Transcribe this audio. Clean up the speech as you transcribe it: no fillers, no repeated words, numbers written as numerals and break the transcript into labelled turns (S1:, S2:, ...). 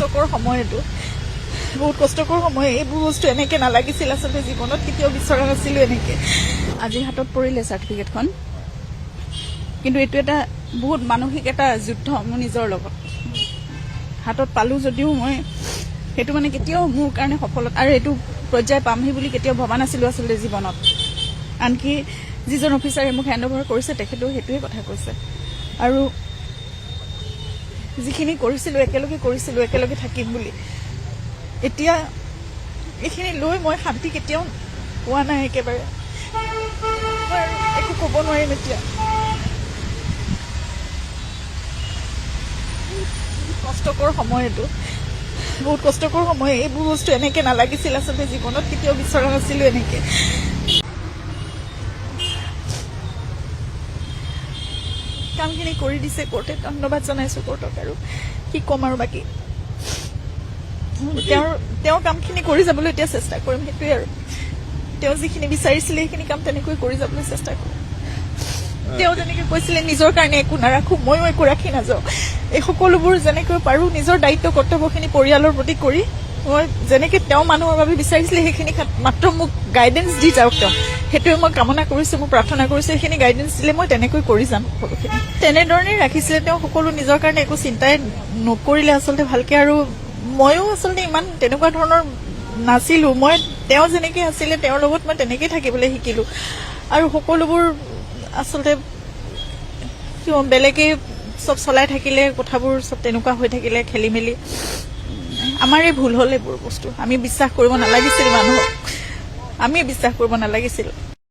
S1: কষ্টকৰ সময় এইটো বহুত কষ্টকৰ সময় এইবোৰ বস্তু এনেকে নালাগিছিল আচলতে জীৱনত কেতিয়াও বিচৰা নাছিলো এনেকে আজি হাতত পৰিলে চাৰ্টিফিকেটখন কিন্তু এইটো এটা বহুত মানসিক এটা যুদ্ধ মোৰ নিজৰ লগত হাতত পালো যদিও মই সেইটো মানে কেতিয়াও মোৰ কাৰণে সফলতা আৰু এইটো পৰ্যায় পামহি বুলি কেতিয়াও ভবা নাছিলো আচলতে জীৱনত আনকি যিজন অফিচাৰে মোক হেণ্ড অভাৰ কৰিছে তেখেতেও সেইটোৱে কথা কৈছে আৰু যিখিনি কৰিছিলো একেলগে থাকিম বুলি এতিয়া এইখিনি লৈ মই শান্তি কেতিয়াও পোৱা নাই একেবাৰে মই একো ক'ব নোৱাৰিম এতিয়া কষ্টকৰ সময় এইটো বহুত কষ্টকৰ সময় এইবোৰ বস্তু এনেকে নালাগিছিল আচলতে জীৱনত কেতিয়াও বিচৰা নাছিলো এনেকে কামখিনি কৰি দিছে কোৰ্টে ধন্যবাদ জনাইছো কোৰ্টক আৰু কি ক'ম আৰু বাকী তেওঁ কামখিনি কৰি যাবলৈ এতিয়া চেষ্টা কৰিম সেইটোৱে আৰু তেওঁ যিখিনি বিচাৰিছিলে সেইখিনি কাম তেনেকৈ কৰি যাবলৈ চেষ্টা কৰিম তেওঁ যেনেকৈ কৈছিলে নিজৰ কাৰণে একো নাৰাখো ময়ো একো ৰাখি নাযাওঁ এই সকলোবোৰ যেনেকৈ পাৰো নিজৰ দায়িত্ব কৰ্তব্যখিনি পৰিয়ালৰ প্ৰতি কৰি মই যেনেকৈ তেওঁ মানুহৰ বাবে বিচাৰিছিলে সেইখিনি মাত্ৰ মোক গাইডেঞ্চ দি যাওক তেওঁ সেইটোৱে মই কামনা কৰিছো মই প্ৰাৰ্থনা কৰিছো সেইখিনি গাইডেঞ্চ দিলে মই তেনেকৈ কৰি যাম সকলোখিনি তেনেধৰণেই ৰাখিছিলে তেওঁ সকলো নিজৰ কাৰণে একো চিন্তাই নকৰিলে আচলতে ভালকে আৰু ময়ো আচলতে ইমান তেনেকুৱা ধৰণৰ নাছিলো মই তেওঁ যেনেকৈ আছিলে তেওঁৰ লগত মই তেনেকেই থাকিবলৈ শিকিলো আৰু সকলোবোৰ আচলতে বেলেগে সব চলাই থাকিলে কথাবোৰ সব তেনেকুৱা হৈ থাকিলে খেলি মেলি আমাৰে ভুল হ'ল এইবোৰ বস্তু আমি বিশ্বাস কৰিব নালাগিছিল মানুহক আমি বিশ্বাস কৰিব নালাগিছিল